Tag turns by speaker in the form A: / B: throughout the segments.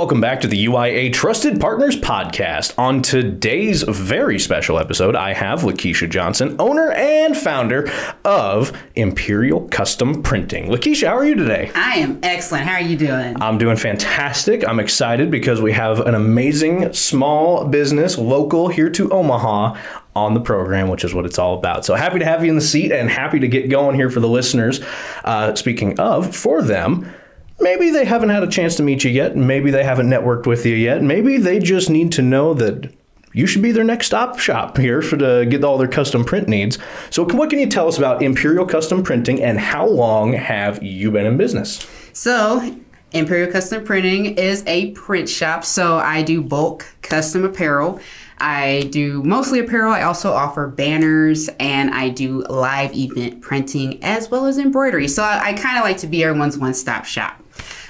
A: welcome back to the UIA Trusted Partners Podcast. On today's very special episode, I have Kesha Johnson, owner and founder of Imperial Custom Printing. Kesha, how are you today?
B: I am excellent. How are you doing?
A: I'm doing fantastic. I'm excited because we have an amazing small business, local, here to Omaha, on the program, which is what it's all about. So happy to have you in the seat and happy to get going here for the listeners. Speaking of, for them, maybe they haven't had a chance to meet you yet. Maybe they haven't networked with you yet. Maybe they just need to know that you should be their next stop shop here to get all their custom print needs. So what can you tell us about Imperial Custom Printing and how long have you been in business?
B: So Imperial Custom Printing is a print shop. So I do bulk custom apparel. I do mostly apparel. I also offer banners and I do live event printing as well as embroidery. So I kind of like to be everyone's one-stop shop.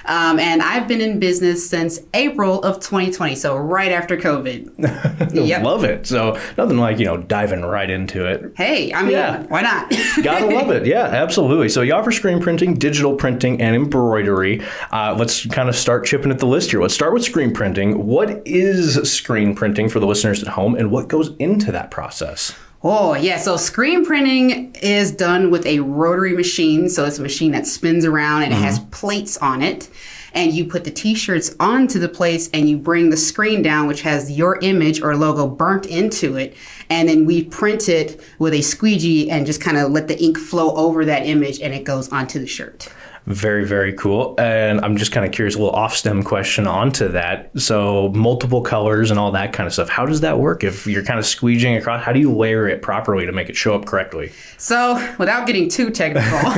B: And I've been in business since April of 2020, so right after COVID.
A: Yep. Love it. So nothing like, diving right into it.
B: Hey, I mean, why not?
A: Gotta love it. Yeah, absolutely. So you offer screen printing, digital printing, and embroidery. Let's kind of start chipping at the list here. Let's start with screen printing. What is screen printing for the listeners at home, and what goes into that process?
B: Oh, yeah. So screen printing is done with a rotary machine. So it's a machine that spins around and it has plates on it. And you put the t-shirts onto the plates and you bring the screen down, which has your image or logo burnt into it. And then we print it with a squeegee and just kind of let the ink flow over that image and it goes onto the shirt.
A: Very, very cool. And I'm just kind of curious, a little off-stem question onto that. So multiple colors and all that kind of stuff. How does that work? If you're kind of squeegeeing across, how do you layer it properly to make it show up correctly?
B: So without getting too technical,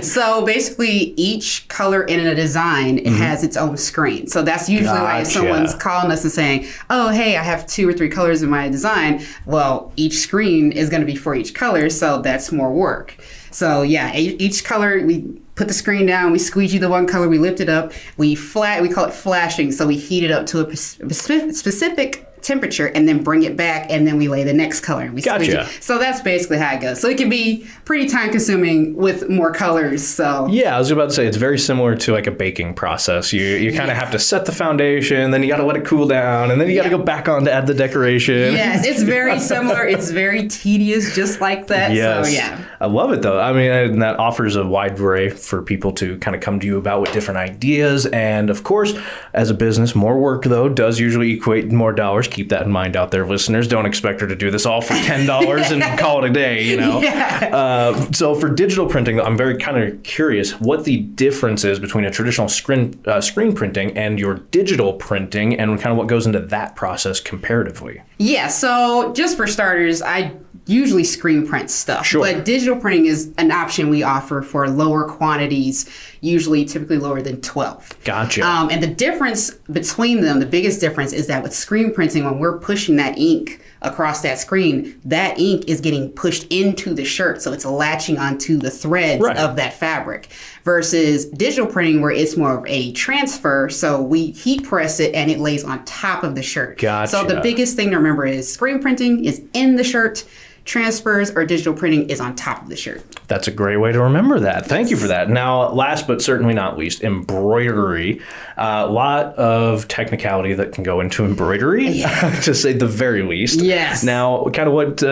B: so basically each color in a design it has its own screen. So that's usually why if someone's calling us and saying, oh, hey, I have 2 or 3 colors in my design. Well, each screen is going to be for each color. So that's more work. So yeah, each color, we put the screen down, we squeegee the one color, we lift it up, we call it flashing. So we heat it up to a specific temperature and then bring it back and then we lay the next color. We
A: Gotcha.
B: So that's basically how it goes. So it can be pretty time consuming with more colors. So
A: yeah, I was about to say it's very similar to like a baking process. You kind of have to set the foundation, then you got to let it cool down, and then you got to go back on to add the decoration.
B: Yes, it's very similar. It's very tedious, just like that.
A: Yes.
B: So yeah.
A: I love it though. I mean, and that offers a wide variety for people to kind of come to you about with different ideas. And of course, as a business, more work though does usually equate more dollars. Keep that in mind out there, listeners. Don't expect her to do this all for $10 and call it a day,
B: Yeah.
A: So for digital printing, I'm very kind of curious what the difference is between a traditional screen printing and your digital printing and kind of what goes into that process comparatively.
B: Yeah, so just for starters, I usually screen print stuff.
A: Sure.
B: But digital printing is an option we offer for lower quantities, typically lower than 12.
A: Gotcha.
B: And the difference between them, the biggest difference is that with screen printing, when we're pushing that ink across that screen, that ink is getting pushed into the shirt. So it's latching onto the threads of that fabric versus digital printing where it's more of a transfer. So we heat press it and it lays on top of the shirt.
A: Gotcha.
B: So the biggest thing to remember is screen printing is in the shirt. Transfers or digital printing is on top of the shirt. That's
A: a great way to remember that. Thank you for that. Now, last but certainly not least, embroidery. A lot of technicality that can go into embroidery, to say the very least.
B: Yes.
A: Now, kind of what,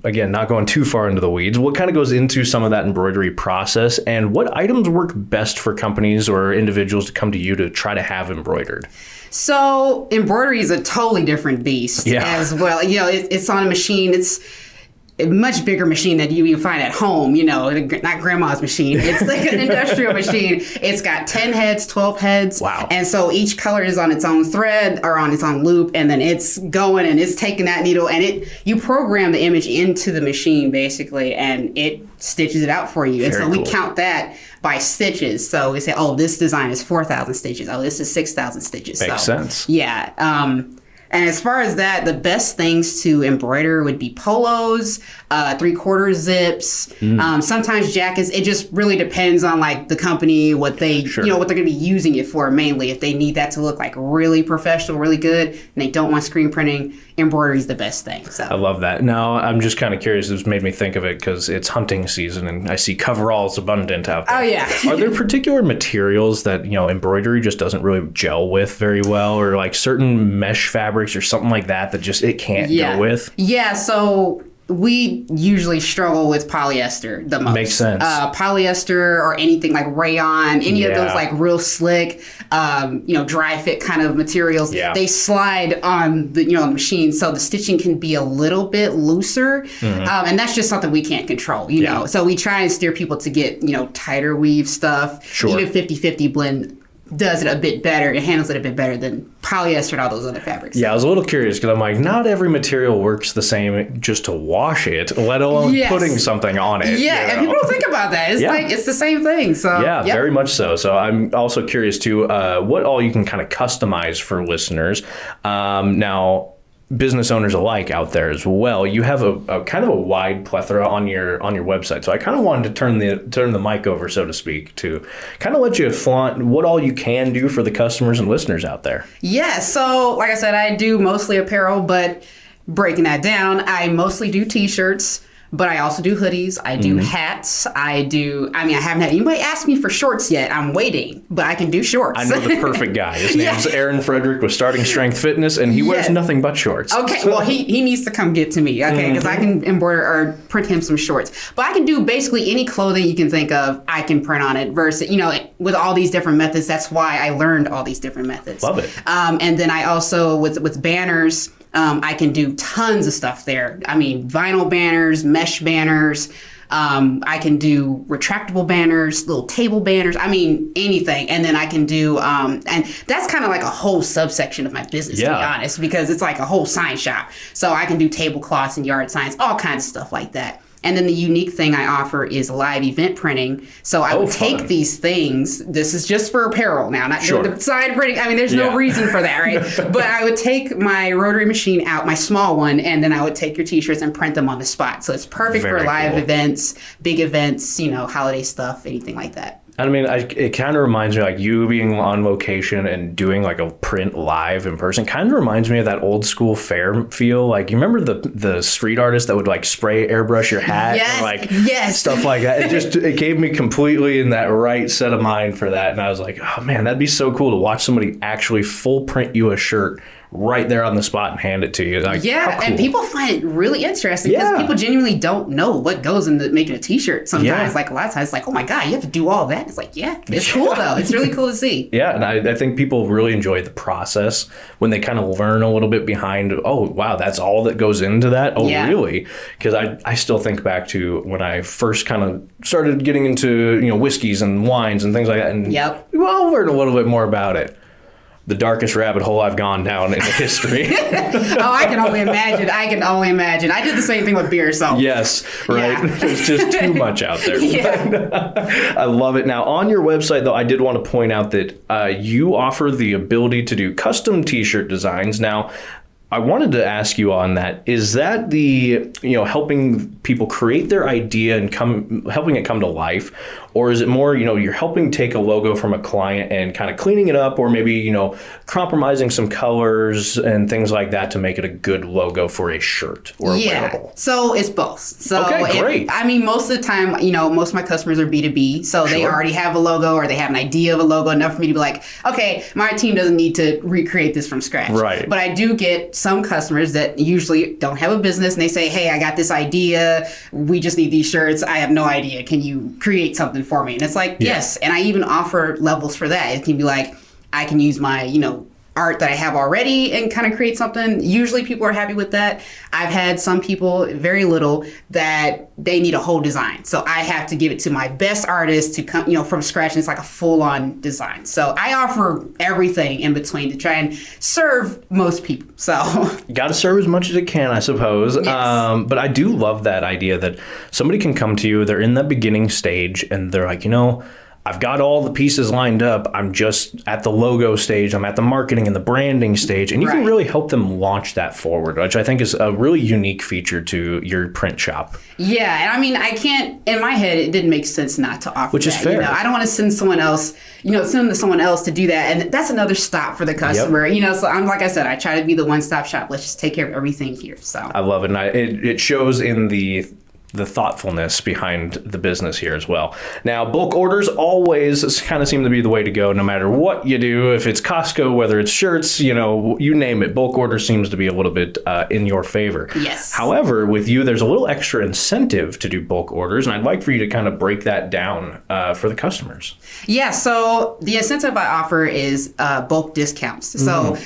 A: again, not going too far into the weeds, what kind of goes into some of that embroidery process and what items work best for companies or individuals to come to you to try to have embroidered?
B: So embroidery is a totally different beast as well. It's on a machine. It's a much bigger machine that you find at home, not grandma's machine. It's like an industrial machine. It's got 10 heads, 12 heads.
A: Wow.
B: And so each color is on its own thread or on its own loop, and then it's going and it's taking that needle and you program the image into the machine basically, and it stitches it out for you. And so we count that by stitches. So we say, oh, this design is 4,000 stitches. Oh, this is 6,000 stitches.
A: Makes sense.
B: Yeah. And as far as that, the best things to embroider would be polos, 3/4 zips, sometimes jackets. It just really depends on like the company, what they, what they're going to be using it for mainly. If they need that to look like really professional, really good, and they don't want screen printing, embroidery is the best thing. So
A: I love that. Now, I'm just kind of curious. This made me think of it because it's hunting season and I see coveralls abundant out there.
B: Oh, yeah.
A: Are there particular materials that, embroidery just doesn't really gel with very well, or like certain mesh fabrics or something like that just it can't go with?
B: Yeah, so we usually struggle with polyester the most.
A: Makes sense.
B: Polyester or anything like rayon, any of those like real slick, dry fit kind of materials, they slide on the machine, so the stitching can be a little bit looser, and that's just something we can't control, know. So we try and steer people to get tighter weave stuff.
A: Sure.
B: Even 50/50 blend does it a bit better. It handles it a bit better than polyester and all those other fabrics.
A: Yeah, I was a little curious because I'm like, not every material works the same just to wash it, let alone putting something on it.
B: Yeah, and people don't think about that. It's like, it's the same thing. So
A: very much so. So I'm also curious too, what all you can kind of customize for listeners. Now, business owners alike out there as well, you have a kind of a wide plethora on your website. So I kind of wanted to turn the mic over, so to speak, to kind of let you flaunt what all you can do for the customers and listeners out there.
B: Yeah, so like I said, I do mostly apparel, but breaking that down, I mostly do t-shirts. But I also do hoodies. I do hats. I haven't had anybody ask me for shorts yet. I'm waiting, but I can do shorts.
A: I know the perfect guy. His name's Aaron Frederick with Starting Strength Fitness, and he wears nothing but shorts.
B: Okay, well, he needs to come get to me, okay, because I can embroider or print him some shorts. But I can do basically any clothing you can think of, I can print on it versus, with all these different methods. That's why I learned all these different methods.
A: Love it.
B: And then I also, with banners, I can do tons of stuff there. I mean, vinyl banners, mesh banners. I can do retractable banners, little table banners. I mean, anything. And then I can do, and that's kind of like a whole subsection of my business, to be honest, because it's like a whole sign shop. So I can do tablecloths and yard signs, all kinds of stuff like that. And then the unique thing I offer is live event printing. So I would take these things. This is just for apparel now, not doing the sign printing. I mean, there's no reason for that, right? But I would take my rotary machine out, my small one, and then I would take your t-shirts and print them on the spot. So it's perfect for live events, big events, holiday stuff, anything like that.
A: I mean, it kind of reminds me, like, you being on location and doing like a print live in person kind of reminds me of that old school fair feel. Like, you remember the street artist that would like spray airbrush your hat and like stuff like that. It gave me completely in that right set of mind for that. And I was like, oh man, that'd be so cool to watch somebody actually full print you a shirt right there on the spot and hand it to you. Like,
B: and people find it really interesting because people genuinely don't know what goes into making a t-shirt sometimes. Like, a lot of times it's like, oh my God, you have to do all that. It's like, it's cool though. It's really cool to see.
A: Yeah, and I think people really enjoy the process when they kind of learn a little bit behind, oh wow, that's all that goes into that? Oh really? Because I still think back to when I first kind of started getting into whiskeys and wines and things like that, and we all learned a little bit more about it. The darkest rabbit hole I've gone down in history.
B: I can only imagine. I did the same thing with beer, so.
A: Yes, right. There's just too much out there. I love it. Now, on your website, though, I did want to point out that you offer the ability to do custom t-shirt designs. Now, I wanted to ask you on that. Is that the, helping people create their idea and helping it come to life? Or is it more, you're helping take a logo from a client and kind of cleaning it up, or maybe, compromising some colors and things like that to make it a good logo for a shirt or a wearable?
B: So it's both. So
A: great.
B: Most of the time, most of my customers are B2B. So they already have a logo or they have an idea of a logo enough for me to be like, okay, my team doesn't need to recreate this from scratch.
A: Right.
B: But I do get some customers that usually don't have a business and they say, hey, I got this idea. We just need these shirts. I have no idea. Can you create something for me? And it's like, yes. And I even offer levels for that. It can be like, I can use my, art that I have already and kind of create something. Usually people are happy with that. I've had some people, very little, that they need a whole design. So I have to give it to my best artist to come, from scratch, and it's like a full-on design. So I offer everything in between to try and serve most people. So
A: you got to serve as much as it can, I suppose. Yes. But I do love that idea that somebody can come to you, they're in the beginning stage, and they're like, I've got all the pieces lined up. I'm just at the logo stage. I'm at the marketing and the branding stage. And you can really help them launch that forward, which I think is a really unique feature to your print shop.
B: Yeah. And I mean, I can't, in my head, it didn't make sense not to offer
A: Which is fair.
B: You know, I don't want to send someone else, send them to someone else to do that. And that's another stop for the customer. So I'm, like I said, I try to be the one-stop shop. Let's just take care of everything here. So
A: I love it. And it shows in the thoughtfulness behind the business here as well. Now, bulk orders always kind of seem to be the way to go, no matter what you do. If it's Costco, whether it's shirts, you name it, bulk order seems to be a little bit in your favor.
B: Yes.
A: However, with you, there's a little extra incentive to do bulk orders, and I'd like for you to kind of break that down for the customers.
B: Yeah, so the incentive I offer is bulk discounts. So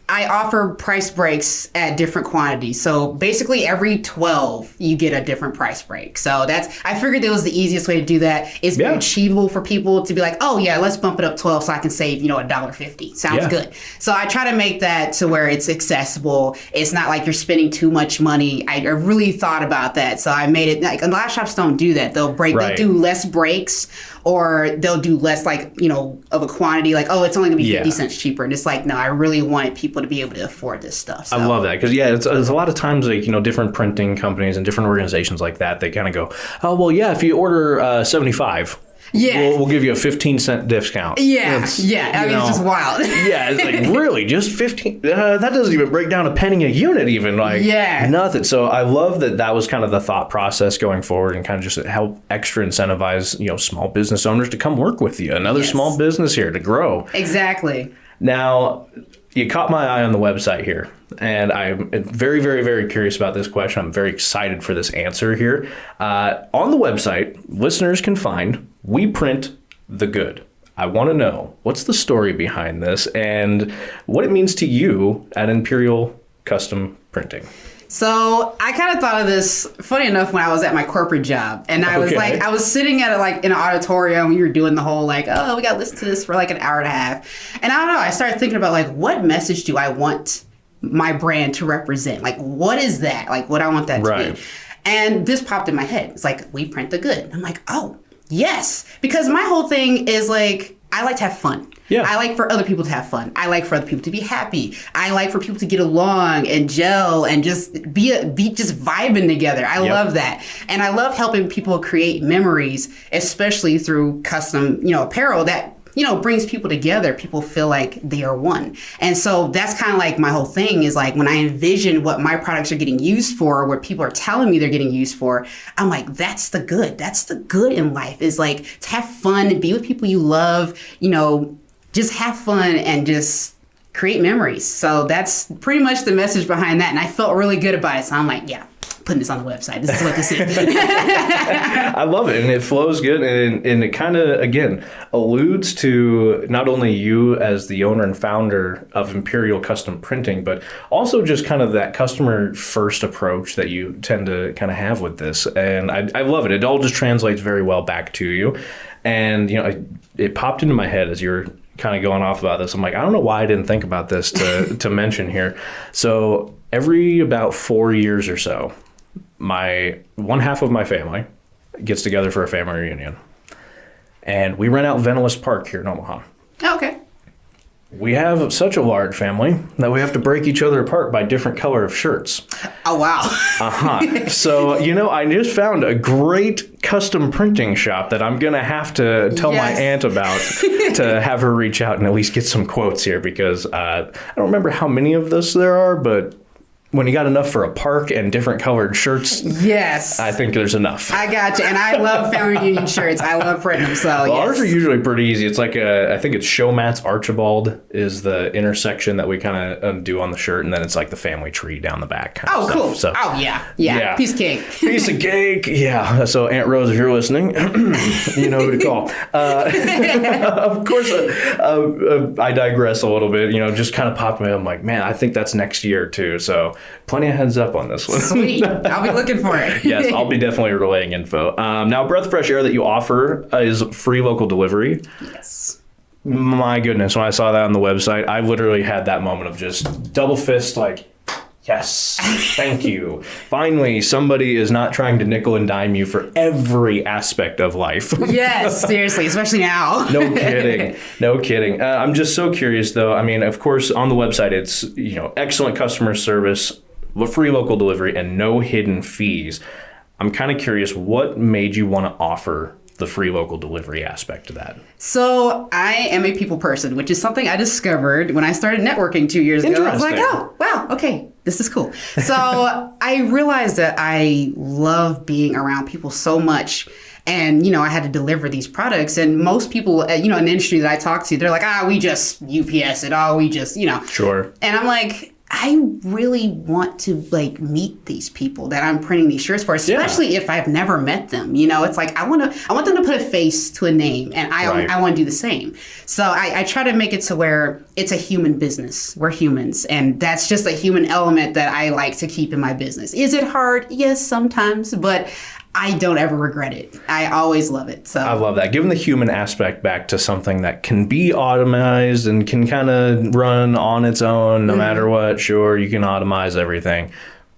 B: I offer price breaks at different quantities. So basically every 12, you get a different price break. So I figured that was the easiest way to do that. It's achievable for people to be like, oh yeah, let's bump it up 12 so I can save, $1.50. Sounds good. So I try to make that to where it's accessible. It's not like you're spending too much money. I really thought about that. So I made it, like a lot of shops don't do that. They'll do less breaks, or they'll do less of a quantity, like, oh, it's only gonna be 50 cents cheaper. And it's like, no, I really wanted people to be able to afford this stuff. So.
A: I love that because it's a lot of times different printing companies and different organizations like that, they kind of go, oh well, yeah, if you order 75.
B: Yeah,
A: we'll give you a 15-cent discount.
B: Yeah. I mean, it's just wild.
A: Yeah, it's like, really, just 15? That doesn't even break down a penny a unit, even nothing. So I love that was kind of the thought process going forward, and kind of just help extra incentivize small business owners to come work with you. Another small business here to grow.
B: Exactly.
A: Now, you caught my eye on the website here, and I'm very, very, very curious about this question. I'm very excited for this answer here. On the website, listeners can find "We Print the Good." I want to know, what's the story behind this and what it means to you at Imperial Custom Printing?
B: So I kind of thought of this, funny enough, when I was at my corporate job, and I was I was sitting at in an auditorium. We were doing the whole we got to listen to this for an hour and a half. And I don't know, I started thinking about what message do I want my brand to represent? What is that? What I want that to be. And this popped in my head. It's we print the good. I'm like, oh, yes. Because my whole thing is I like to have fun. Yeah. I like for other people to have fun. I like for other people to be happy. I like for people to get along and gel and just be just vibing together. I love that. And I love helping people create memories, especially through custom, apparel that brings people together. People feel like they are one. And so that's kind of my whole thing is when I envision what my products are getting used for, what people are telling me they're getting used for, I'm like, that's the good. That's the good in life is to have fun and be with people you love, just have fun and just create memories. So that's pretty much the message behind that. And I felt really good about it. So I'm like, yeah, putting this on the website. This is what this is.
A: I love it. And it flows good. And it kind of, again, alludes to not only you as the owner and founder of Imperial Custom Printing, but also just kind of that customer first approach that you tend to kind of have with this. And I love it. It all just translates very well back to you. And, it popped into my head as you're kind of going off about this. I'm like, I don't know why I didn't think about this to mention here. So every about 4 years or so, one half of my family gets together for a family reunion. And we rent out Venice Park here in Omaha.
B: Oh, okay.
A: We have such a large family that we have to break each other apart by different color of shirts.
B: Oh, wow.
A: So, I just found a great custom printing shop that I'm going to have to tell my aunt about to have her reach out and at least get some quotes here because I don't remember how many of this there are, but when you got enough for a park and different colored shirts,
B: yes,
A: I think there's enough.
B: I got you. And I love family reunion shirts. I love printing them. So,
A: ours are usually pretty easy. It's I think it's Showmat's Archibald is the intersection that we kind of do on the shirt. And then it's the family tree down the back. Kind of
B: cool.
A: So,
B: yeah. Piece of cake.
A: Piece of cake. Yeah. So Aunt Rose, if you're listening, you know who to call. Of course, I digress a little bit, just kind of popped me up. I'm like, man, I think that's next year too. So plenty of heads up on this one.
B: Sweet. I'll be looking for it.
A: Yes, I'll be definitely relaying info. Now, Breath of Fresh Air that you offer is free local delivery.
B: Yes.
A: My goodness, when I saw that on the website, I literally had that moment of just double fist, Yes. Thank you. Finally, somebody is not trying to nickel and dime you for every aspect of life.
B: Yes, seriously, especially now.
A: No kidding. No kidding. I'm just so curious, though. I mean, of course, on the website, it's, excellent customer service, free local delivery, and no hidden fees. I'm kind of curious, what made you want to offer the free local delivery aspect to that?
B: So I am a people person, which is something I discovered when I started networking 2 years ago. I was like, oh, wow, okay, this is cool. So I realized that I love being around people so much. And, I had to deliver these products. And most people, in the industry that I talk to, they're like, we just UPS it. We just,
A: Sure.
B: And I'm like, I really want to meet these people that I'm printing these shirts for, especially if I've never met them. It's like I want them to put a face to a name, and I want to do the same. So I try to make it to where it's a human business. We're humans, and that's just a human element that I like to keep in my business. Is it hard? Yes, sometimes, but I don't ever regret it. I always love it. So
A: I love that. Giving the human aspect back to something that can be automized and can kind of run on its own no matter what. Sure, you can automize everything.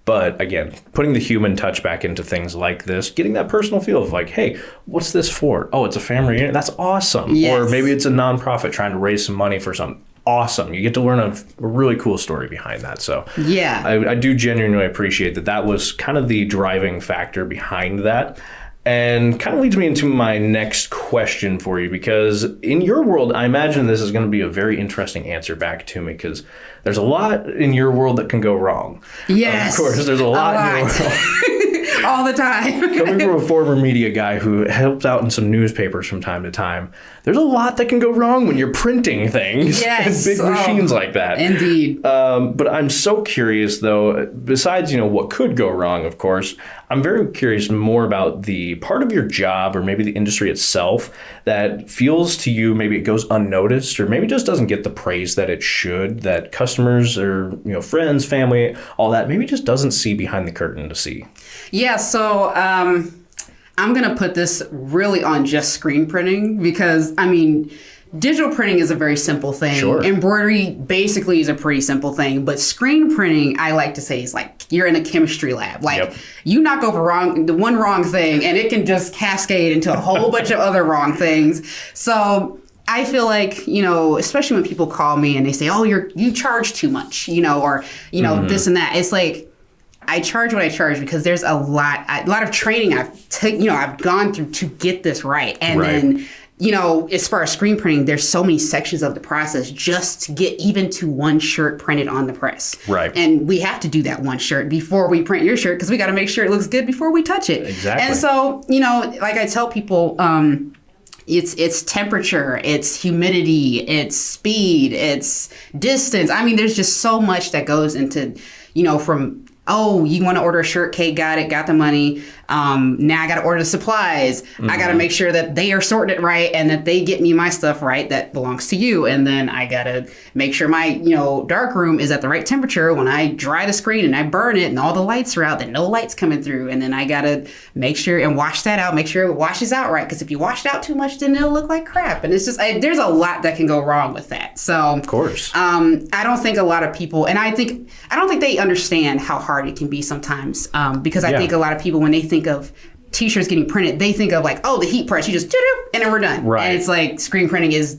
A: But again, putting the human touch back into things like this, getting that personal feel of like, hey, what's this for? Oh, it's a family unit. That's awesome.
B: Yes.
A: Or maybe it's a nonprofit trying to raise some money for something. Awesome. You get to learn a really cool story behind that. So
B: yeah,
A: I do genuinely appreciate that was kind of the driving factor behind that. And kind of leads me into my next question for you, because in your world, I imagine this is going to be a very interesting answer back to me, because there's a lot in your world that can go wrong.
B: Yes.
A: Of course, there's a lot in your world.
B: All the time.
A: Coming from a former media guy who helps out in some newspapers from time to time, there's a lot that can go wrong when you're printing things.
B: Yes.
A: Big machines like that.
B: Indeed.
A: But I'm so curious, though, besides, what could go wrong, of course, I'm very curious more about the part of your job or maybe the industry itself that feels to you maybe it goes unnoticed or maybe just doesn't get the praise that it should, that customers or, friends, family, all that maybe just doesn't see behind the curtain to see.
B: Yeah, so I'm going to put this really on just screen printing because, digital printing is a very simple thing.
A: Sure.
B: Embroidery basically is a pretty simple thing, but screen printing, I like to say, is like you're in a chemistry lab. You knock over the one wrong thing and it can just cascade into a whole bunch of other wrong things. So I feel like, especially when people call me and they say, oh, you charge too much, or, this and that. It's like, I charge what I charge because there's a lot of training I've gone through to get this right. And then, as far as screen printing, there's so many sections of the process just to get even to one shirt printed on the press.
A: Right.
B: And we have to do that one shirt before we print your shirt because we got to make sure it looks good before we touch it.
A: Exactly.
B: And so, like I tell people, it's temperature, it's humidity, it's speed, it's distance. There's just so much that goes into, from you want to order a shirt, okay, got it, got the money. Now I got to order the supplies. Mm-hmm. I got to make sure that they are sorting it right and that they get me my stuff right that belongs to you. And then I got to make sure my, dark room is at the right temperature when I dry the screen and I burn it and all the lights are out, that no light's coming through. And then I got to make sure and wash that out, make sure it washes out right. Because if you wash it out too much, then it'll look like crap. And it's just, there's a lot that can go wrong with that. So,
A: of course,
B: I don't think a lot of people, and I don't think they understand how hard it can be sometimes. Because I think a lot of people, when they think of t-shirts getting printed, they think of like, the heat press, you just do and then we're done.
A: Right.
B: And it's like screen printing is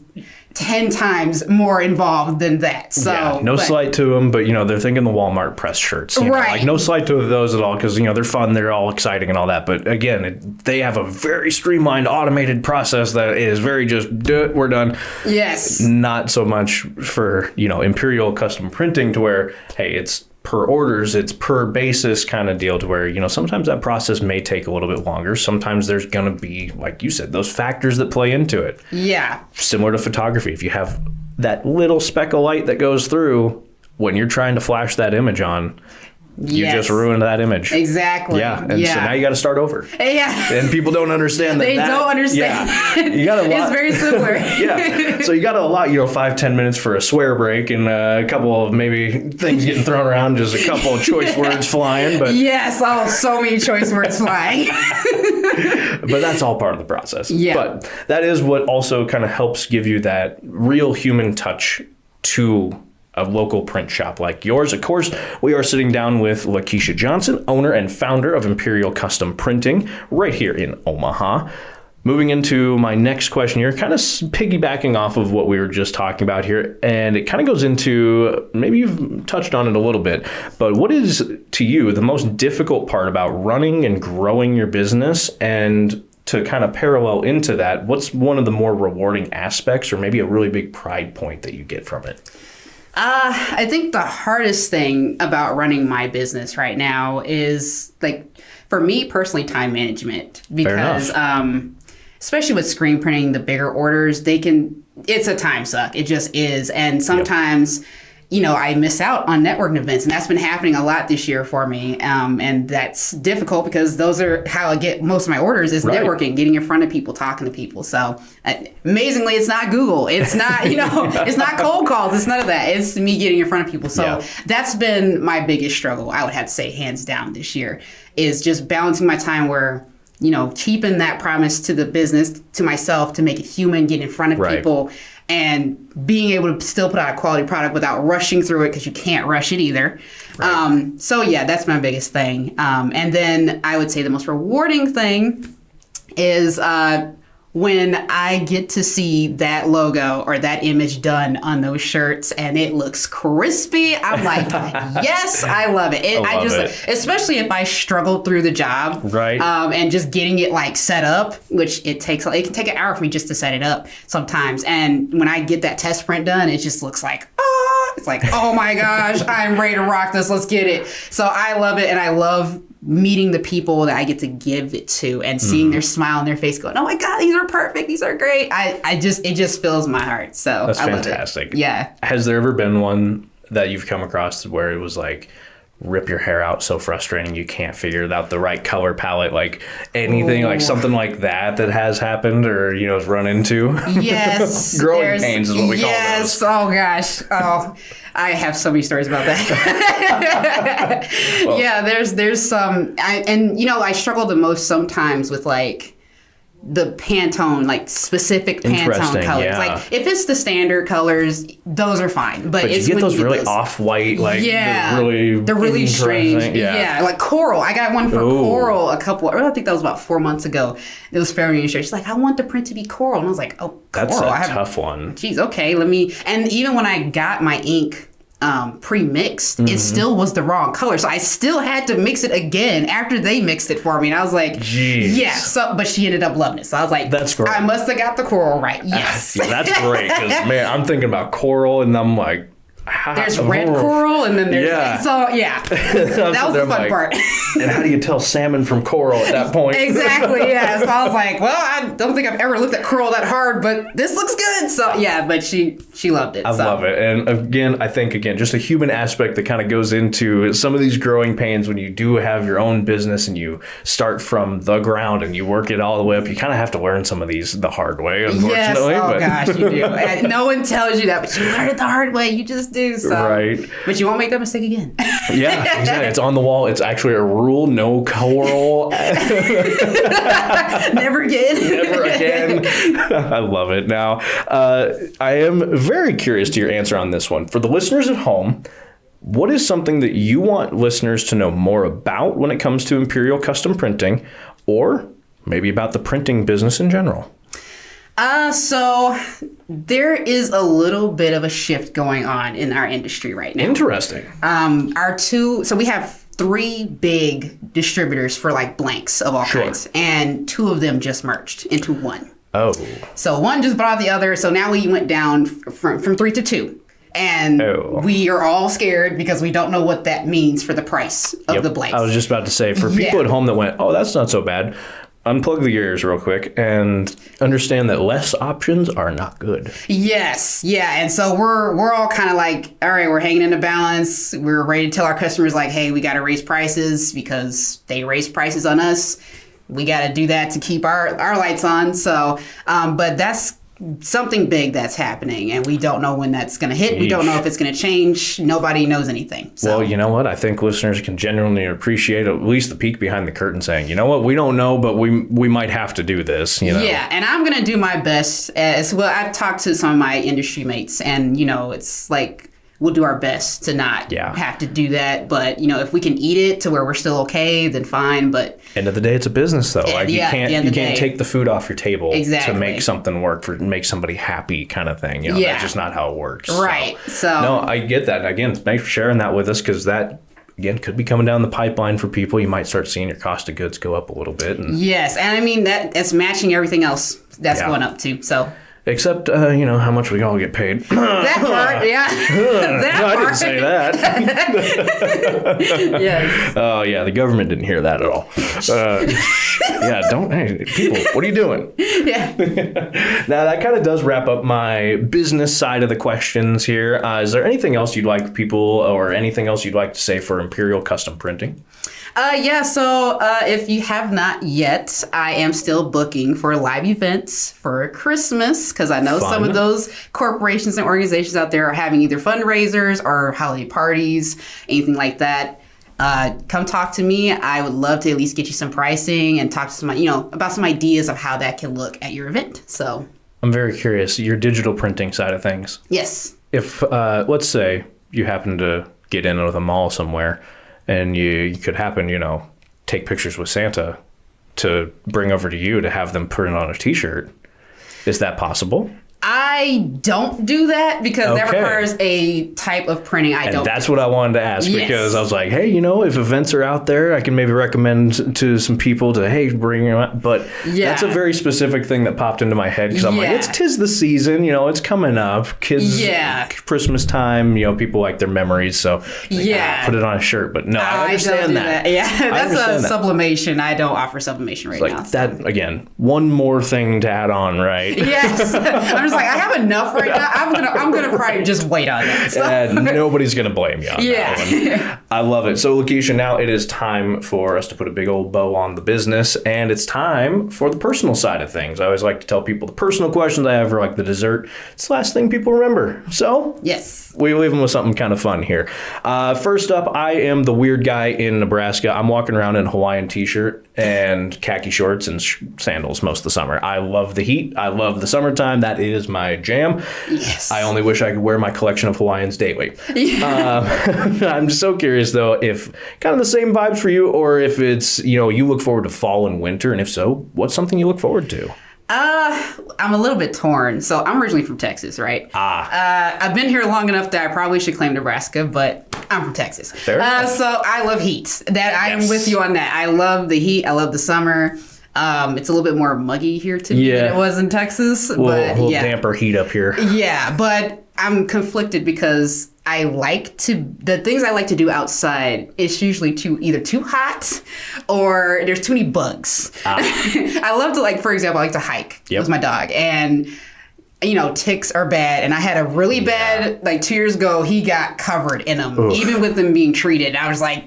B: 10 times more involved than that. So
A: no slight to them, but they're thinking the Walmart press shirts.
B: Right.
A: No slight to those at all because they're fun, they're all exciting and all that. But again, they have a very streamlined, automated process that is very just do it, we're done.
B: Yes.
A: Not so much for Imperial Custom Printing to where it's per orders, it's per basis kind of deal to where, sometimes that process may take a little bit longer. Sometimes there's going to be, like you said, those factors that play into it.
B: Yeah.
A: Similar to photography. If you have that little speck of light that goes through when you're trying to flash that image on, you just ruined that image.
B: Exactly.
A: Yeah. And so now you got to start over.
B: Yeah.
A: And people don't understand that.
B: They don't understand.
A: Yeah. You got a lot.
B: It's very similar.
A: Yeah. So you got a lot, 5-10 minutes for a swear break and a couple of maybe things getting thrown around, just a couple of choice words flying. But
B: yes. So many choice words flying.
A: But that's all part of the process.
B: Yeah.
A: But that is what also kind of helps give you that real human touch to a local print shop like yours. Of course, we are sitting down with Kesha Johnson, owner and founder of Imperial Custom Printing, right here in Omaha. Moving into my next question here, kind of piggybacking off of what we were just talking about here, and it kind of goes into, maybe you've touched on it a little bit, but what is to you the most difficult part about running and growing your business? And to kind of parallel into that, what's one of the more rewarding aspects or maybe a really big pride point that you get from it?
B: I think the hardest thing about running my business right now is, like, for me personally, time management, because especially with screen printing, the bigger orders, it's a time suck. It just is. And sometimes, I miss out on networking events, and that's been happening a lot this year for me. And that's difficult because those are how I get most of my orders is networking, getting in front of people, talking to people. So amazingly, it's not Google. It's not, it's not cold calls. It's none of that. It's me getting in front of people. So that's been my biggest struggle, I would have to say, hands down this year, is just balancing my time where, keeping that promise to the business, to myself, to make it human, get in front of people, and being able to still put out a quality product without rushing through it, because you can't rush it either. So that's my biggest thing. And then I would say the most rewarding thing is when I get to see that logo or that image done on those shirts and it looks crispy. I'm like, yes, I love it. Especially if I struggled through the job, and just getting it like set up, which it can take an hour for me just to set it up sometimes. And when I get that test print done, it just looks like, it's like, oh my gosh, I'm ready to rock this. Let's get it. So I love it, and I love meeting the people that I get to give it to and seeing their smile on their face going, oh my God, these are perfect. These are great. It just fills my heart. So
A: that's fantastic. Yeah. Has there ever been one that you've come across where it was like, rip your hair out, so frustrating you can't figure out the right color palette, like anything, like something like that has happened or has run into?
B: Yes.
A: Growing pains is what we call those.
B: Yes. Oh gosh. Oh, I have so many stories about that. Well, yeah, there's some, I struggle the most sometimes with like the Pantone, like specific Pantone colors. Yeah. Like if it's the standard colors, those are fine. But it's
A: you get those really off-white, like they're
B: really strange. Yeah, like coral. I got one for coral I think that was about 4 months ago. It was fairly new shirt. She's like, I want the print to be coral. And I was like, oh, coral.
A: That's a tough one.
B: Geez, okay, and even when I got my ink pre-mixed, it still was the wrong color, so I still had to mix it again after they mixed it for me, and I was like,
A: jeez.
B: Yeah, but she ended up loving it, so I was like, that's great. I must have got the coral right. Yes.
A: That's great, because man, I'm thinking about coral and I'm like,
B: there's red coral and then there's that was the fun part.
A: And how do you tell salmon from coral at that point?
B: Exactly. Yeah. So I was like, well, I don't think I've ever looked at coral that hard, but this looks good. So yeah, but she loved it.
A: I love it. And again, I think just a human aspect that kind of goes into some of these growing pains when you do have your own business and you start from the ground and you work it all the way up. You kind of have to learn some of these the hard way, unfortunately.
B: Yes. Oh gosh, you do. And no one tells you that, but you learn it the hard way. You just do. So.
A: Right.
B: But you won't make that mistake again.
A: Yeah, exactly. It's on the wall. It's actually a rule: no coral.
B: Never again.
A: Never again. I love it. Now, I am very curious to your answer on this one. For the listeners at home, what is something that you want listeners to know more about when it comes to Imperial Custom Printing, or maybe about the printing business in general?
B: So there is a little bit of a shift going on in our industry right now.
A: Interesting.
B: So we have 3 big distributors for like blanks of all kinds, and 2 of them just merged into one.
A: Oh.
B: So one just bought the other. So now we went down from 3 to 2. And we are all scared because we don't know what that means for the price of the blanks.
A: I was just about to say, for people at home that went, oh, that's not so bad, unplug the ears real quick and understand that less options are not good. Yes.
B: Yeah. And so we're all kind of like, all right, we're hanging in the balance. We're ready to tell our customers like, hey, we got to raise prices because they raise prices on us. We got to do that to keep our lights on. So, but that's something big that's happening, and we don't know when that's going to hit. We don't know if it's going to change. Nobody knows anything. So.
A: Well, you know what? I think listeners can genuinely appreciate at least the peek behind the curtain saying, you know what? We don't know, but we might have to do this.
B: Yeah, and I'm going to do my best as well. I've talked to some of my industry mates, and, it's like we'll do our best to not have to do that. But, if we can eat it to where we're still okay, then fine. But
A: end of the day, it's a business, though. Like you can't take the food off your table to make something work, make somebody happy kind of thing. That's just not how it works.
B: Right. So
A: no, I get that. Again, thanks for sharing that with us, because that, again, could be coming down the pipeline for people. You might start seeing your cost of goods go up a little bit.
B: Yes, and I mean that's matching everything else that's going up too. So.
A: Except, how much we all get paid.
B: That part, yeah.
A: I didn't say that.
B: Yes.
A: Oh, yeah, the government didn't hear that at all. Hey, people, what are you doing?
B: Yeah.
A: Now, that kind of does wrap up my business side of the questions here. Is there anything else you'd like people, or anything else you'd like to say for Imperial Custom Printing?
B: So if you have not yet, I am still booking for live events for Christmas, because I know some of those corporations and organizations out there are having either fundraisers or holiday parties, anything like that. Come talk to me. I would love to at least get you some pricing and talk to some, about some ideas of how that can look at your event. So
A: I'm very curious, your digital printing side of things.
B: Yes.
A: If, let's say you happen to get in with a mall somewhere, and you could happen, take pictures with Santa to bring over to you to have them print on a T-shirt. Is that possible?
B: I don't do that because that requires a type of printing I don't.
A: That's what I wanted to ask, because I was like, hey, if events are out there, I can maybe recommend to some people to, hey, bring them out. But that's a very specific thing that popped into my head, because I'm like, tis the season, it's coming up. Kids, Christmas time, people like their memories. So put it on a shirt. But no, I understand that.
B: Yeah, that's a sublimation. I don't offer sublimation right now.
A: That, again, one more thing to add on, right?
B: Yes. I'm just like, I have enough right now. I'm gonna probably just wait on that. So.
A: And nobody's gonna blame you on that one. I love it. So, Lakeisha, now it is time for us to put a big old bow on the business, and it's time for the personal side of things. I always like to tell people the personal questions I have are like the dessert. It's the last thing people remember. So we leave them with something kind of fun here. First up, I am the weird guy in Nebraska. I'm walking around in a Hawaiian t-shirt and khaki shorts and sandals most of the summer. I love the heat. I love the summertime. That is my jam.
B: Yes.
A: I only wish I could wear my collection of Hawaiians daily. I'm just so curious, though, if kind of the same vibes for you, or if it's, you look forward to fall and winter, and if so, what's something you look forward to?
B: I'm a little bit torn. So I'm originally from Texas, right? I've been here long enough that I probably should claim Nebraska, but I'm from Texas.
A: Fair enough.
B: So I love heat. I am with you on that. I love the heat. I love the summer. It's a little bit more muggy here to me than it was in Texas.
A: A little damper heat up here.
B: Yeah, but I'm conflicted because the things I like to do outside is usually either too hot or there's too many bugs. I love to, for example, I like to hike with my dog, and ticks are bad. And I had a really bad, 2 years ago, he got covered in them, even with them being treated. I was like,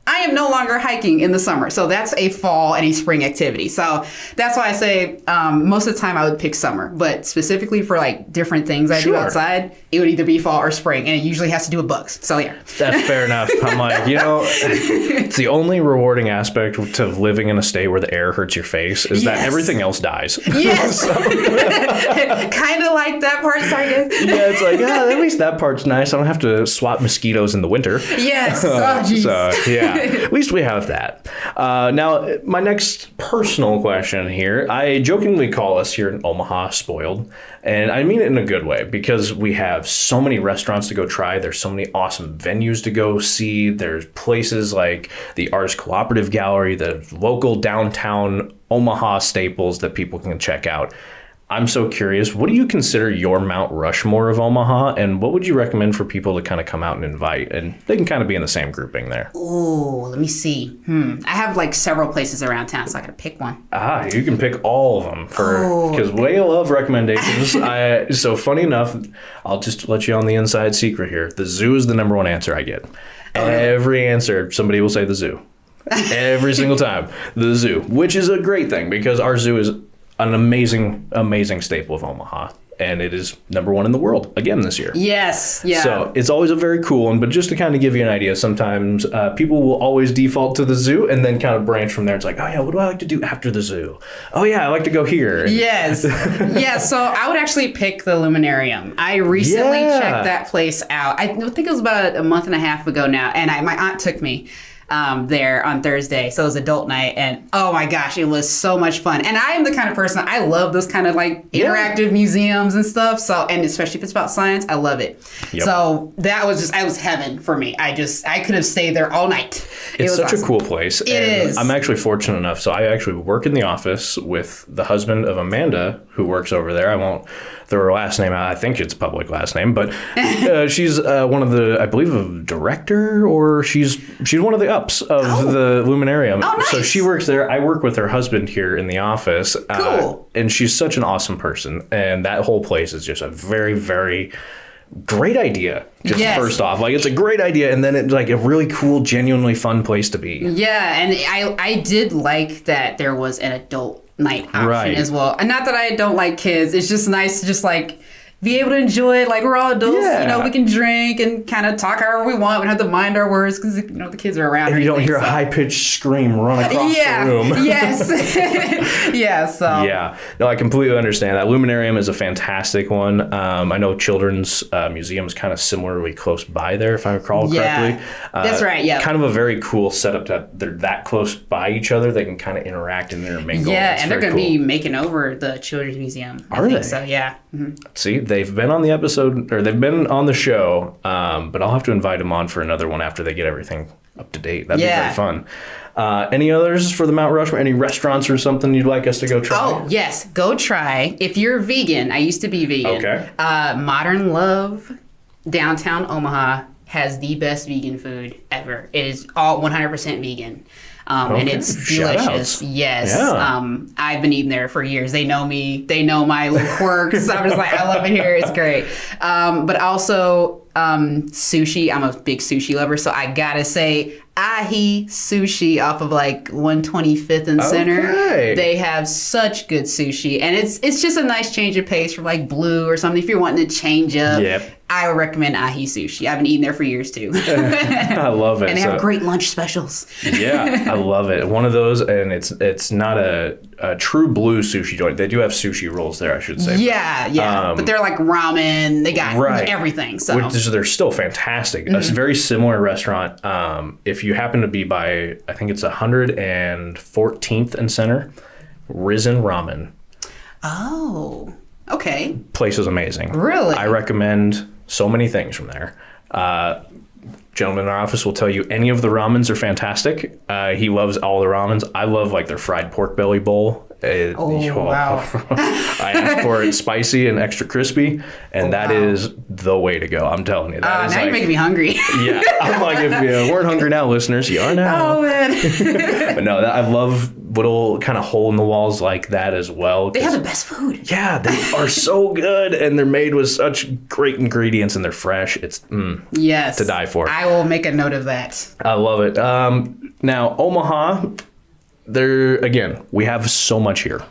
B: I am no longer hiking in the summer. So that's a fall and a spring activity. So that's why I say most of the time I would pick summer. But specifically for different things I do outside, it would either be fall or spring. And it usually has to do with bugs. So yeah.
A: That's fair enough. I'm like, it's the only rewarding aspect to living in a state where the air hurts your face is that everything else dies.
B: Yes. Kind of like that part. Sorry, guys.
A: Yeah, it's like, at least that part's nice. I don't have to swat mosquitoes in the winter.
B: Yes. Oh, geez.
A: So, yeah. At least we have that. Now, my next personal question here, I jokingly call us here in Omaha spoiled, and I mean it in a good way, because we have so many restaurants to go try. There's so many awesome venues to go see. There's places like the Artist Cooperative Gallery, the local downtown Omaha staples that people can check out. I'm so curious, what do you consider your Mount Rushmore of Omaha, and what would you recommend for people to kind of come out and invite? And they can kind of be in the same grouping there.
B: Oh, let me see. I have several places around town, so I gotta pick one.
A: You can pick all of them because we love recommendations. So funny enough, I'll just let you on the inside secret here. The zoo is the number one answer I get. Every answer, somebody will say the zoo. Every single time, the zoo, which is a great thing because our zoo is an amazing staple of Omaha. and it is #1 in the world again this year.
B: Yes. Yeah.
A: So it's always a very cool one. But just to kind of give you an idea, sometimes people will always default to the zoo and then kind of branch from there. It's like, oh yeah, what do I like to do after the zoo? Oh yeah, I like to go here.
B: Yes. Yeah. So I would actually pick the Luminarium. I recently checked that place out. I think it was about a month and a half ago now, and my aunt took me there on Thursday. So it was adult night, and oh my gosh, it was so much fun. And I am the kind of person, I love those kind of like interactive museums and stuff. So, and especially if it's about science, I love it. Yep. So that was just, was heaven for me. I could have stayed there all night.
A: It's such a cool place.
B: It is.
A: I'm actually fortunate enough. So I actually work in the office with the husband of Amanda, who works over there. I won't throw her last name out. I think it's a public last name, but she's one of the, I believe, a director, or she's one of the ups of the Luminarium.
B: Oh, nice.
A: So she works there. I work with her husband here in the office.
B: Cool.
A: And she's such an awesome person. And that whole place is just a very, very great idea. Just first off, like, it's a great idea, and then it's like a really cool, genuinely fun place to be.
B: Yeah, and I did like that there was an adult night option as well. And not that I don't like kids, it's just nice to just like be able to enjoy it. Like, we're all adults, you know, we can drink and kind of talk however we want. We don't have to mind our words because, you know, the kids are around.
A: And you don't hear a high-pitched scream run across the room.
B: Yes.
A: Yeah. No, I completely understand that. Luminarium is a fantastic one. I know Children's Museum is kind of similarly close by there, if I recall correctly.
B: That's right, yeah.
A: Kind of a very cool setup that they're that close by each other. They can kind of interact and intermingle.
B: Yeah, and they're going to be making over the Children's Museum.
A: I think
B: so, yeah. Mm-hmm.
A: See, they've been on the episode, or they've been on the show, but I'll have to invite them on for another one after they get everything up to date. That'd be very fun. Any others for the Mount Rushmore? Any restaurants or something you'd like us to go try?
B: Oh, yes. Go try. If you're vegan, I used to be vegan.
A: Okay.
B: Modern Love, downtown Omaha, has the best vegan food ever. It is all 100% vegan. And it's delicious. Yes. Yeah. I've been eating there for years. They know me. They know my little quirks. I'm just like, I love it here. It's great. But also sushi. I'm a big sushi lover. So I got to say, Ahi Sushi off of like 125th and Center. Okay. They have such good sushi. And it's just a nice change of pace from like Blue or something. If you're wanting to change up. Yep. I would recommend Ahi Sushi. I've been eating there for years, too.
A: I love it.
B: And they have great lunch specials.
A: Yeah, I love it. One of those, and it's not a true Blue sushi joint. They do have sushi rolls there, I should say.
B: Yeah. But they're like ramen. They got everything. So
A: they're still fantastic. Mm-hmm. It's a very similar restaurant. If you happen to be by, I think it's 114th and Center, Risen Ramen.
B: Oh, okay.
A: Place is amazing.
B: Really?
A: I recommend so many things from there. Gentleman in our office will tell you any of the ramens are fantastic. He loves all the ramens. I love like their fried pork belly bowl.
B: Wow.
A: I asked for it spicy and extra crispy, and that is the way to go. I'm telling you. That is
B: now you're making me hungry.
A: Yeah. I'm like, if you weren't hungry now, listeners, you are now.
B: Oh, man.
A: But no, I love little kind of hole in the walls like that as well.
B: They have the best food.
A: Yeah, they are so good, and they're made with such great ingredients, and they're fresh. It's to die for.
B: I will make a note of that.
A: I love it. Now, Omaha, we have so much here.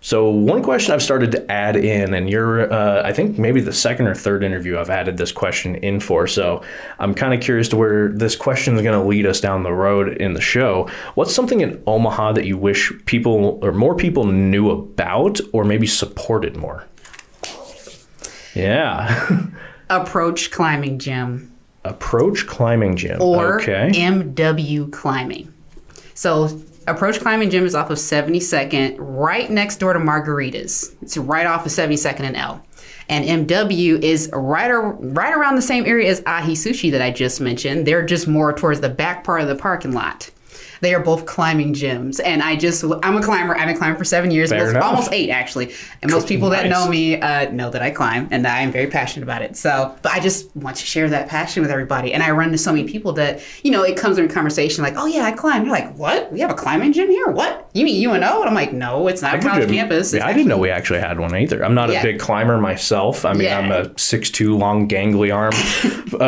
A: So one question I've started to add in, and you're, I think maybe the second or third interview I've added this question in for. So I'm kind of curious to where this question is going to lead us down the road in the show. What's something in Omaha that you wish people or more people knew about, or maybe supported more? Yeah.
B: Approach Climbing Gym.
A: Approach Climbing Gym.
B: Or MW Climbing. So Approach Climbing Gym is off of 72nd, right next door to Margaritas. It's right off of 72nd and L. And MW is right around the same area as Ahi Sushi that I just mentioned. They're just more towards the back part of the parking lot. They are both climbing gyms. And I'm a climber. I've been climbing for 7 years. Almost 8, actually. And most people that know me know that I climb and that I am very passionate about it. So, but I just want to share that passion with everybody. And I run into so many people that, it comes in conversation like, oh yeah, I climb. You're like, what? We have a climbing gym here? What? You mean UNO? And I'm like, no, it's not a college campus.
A: I didn't know we actually had one either. I'm not a big climber myself. I mean, I'm a 6'2", long, gangly arm,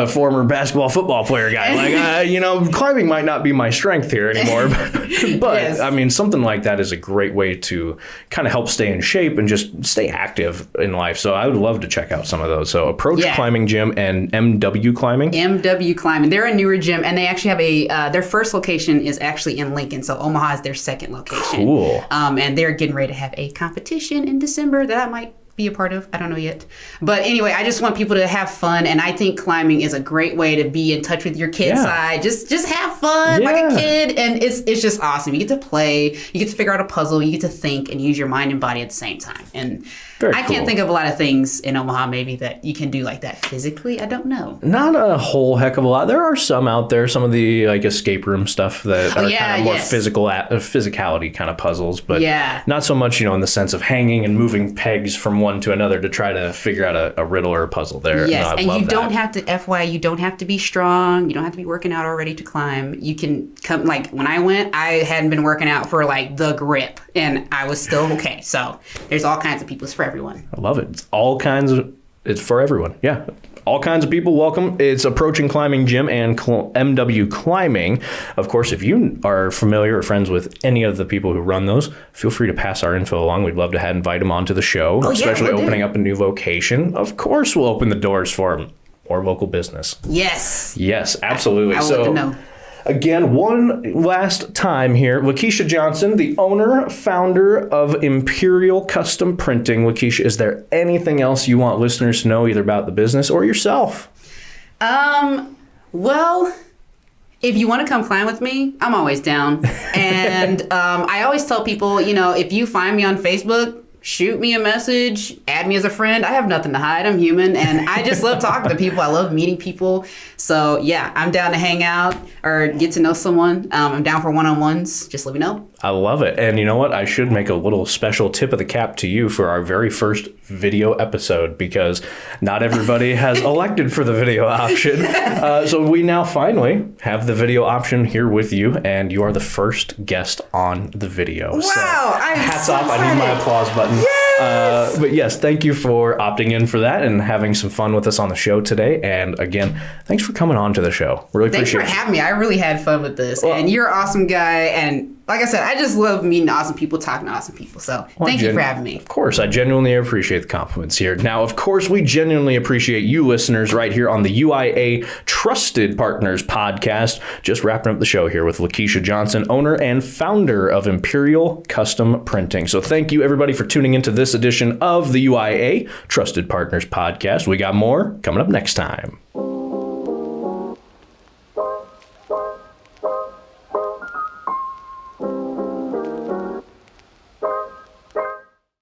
A: former basketball, football player guy. Like, climbing might not be my strength here. here anymore. But
B: Yes.
A: I mean, something like that is a great way to kind of help stay in shape and just stay active in life. So I would love to check out some of those. So Approach Climbing Gym and MW Climbing.
B: MW Climbing. They're a newer gym, and they actually have their first location is actually in Lincoln. So Omaha is their second location.
A: Cool.
B: And they're getting ready to have a competition in December that I might be a part of. I don't know yet. But anyway, I just want people to have fun, and I think climbing is a great way to be in touch with your kid side. Just have fun like a kid, and it's just awesome. You get to play, you get to figure out a puzzle, you get to think and use your mind and body at the same time. And I can't think of a lot of things in Omaha maybe that you can do like that physically. I don't know.
A: Not a whole heck of a lot. There are some out there, some of the like escape room stuff that are kind of more physicality kind of puzzles, but not so much, in the sense of hanging and moving pegs from one to another to try to figure out a riddle or a puzzle there.
B: Yes,
A: No,
B: and you don't have to, FYI, you don't have to be strong. You don't have to be working out already to climb. You can come, like when I went, I hadn't been working out for like the grip, and I was still okay. So there's all kinds of people. It's for everyone.
A: I love it. It's for everyone. Yeah. All kinds of people welcome. It's Approaching Climbing Gym and MW Climbing. Of course, if you are familiar or friends with any of the people who run those, feel free to pass our info along. We'd love to invite them onto the show, especially opening up a new location. Of course, we'll open the doors for them. Or local business.
B: Yes.
A: Yes, absolutely.
B: I would love to know.
A: Again, one last time here, Kesha Johnson, the owner, founder of Imperial Custom Printing. Kesha, is there anything else you want listeners to know either about the business or yourself?
B: Well, if you want to come climb with me, I'm always down. And I always tell people, if you find me on Facebook, shoot me a message, add me as a friend. I have nothing to hide. I'm human, and I just love talking to people. I love meeting people. So yeah, I'm down to hang out or get to know someone. I'm down for one-on-ones. Just let me know.
A: I love it. And you know what? I should make a little special tip of the cap to you for our very first video episode, because not everybody has elected for the video option. So we now finally have the video option here with you, and you are the first guest on the video.
B: Wow.
A: So,
B: I'm
A: hats
B: so
A: off.
B: excited.
A: I need my applause button.
B: Yes!
A: But yes, thank you for opting in for that and having some fun with us on the show today. And again, thanks for coming on to the show. Really appreciate it.
B: Thanks for having me. I really had fun with this. And you're an awesome guy. And like I said, I just love meeting awesome people, talking to awesome people. So thank you for having me.
A: Of course, I genuinely appreciate the compliments here. Now, of course, we genuinely appreciate you listeners right here on the UIA Trusted Partners podcast. Just wrapping up the show here with Kesha Johnson, owner and founder of Imperial Custom Printing. So thank you, everybody, for tuning into this edition of the UIA Trusted Partners podcast. We got more coming up next time.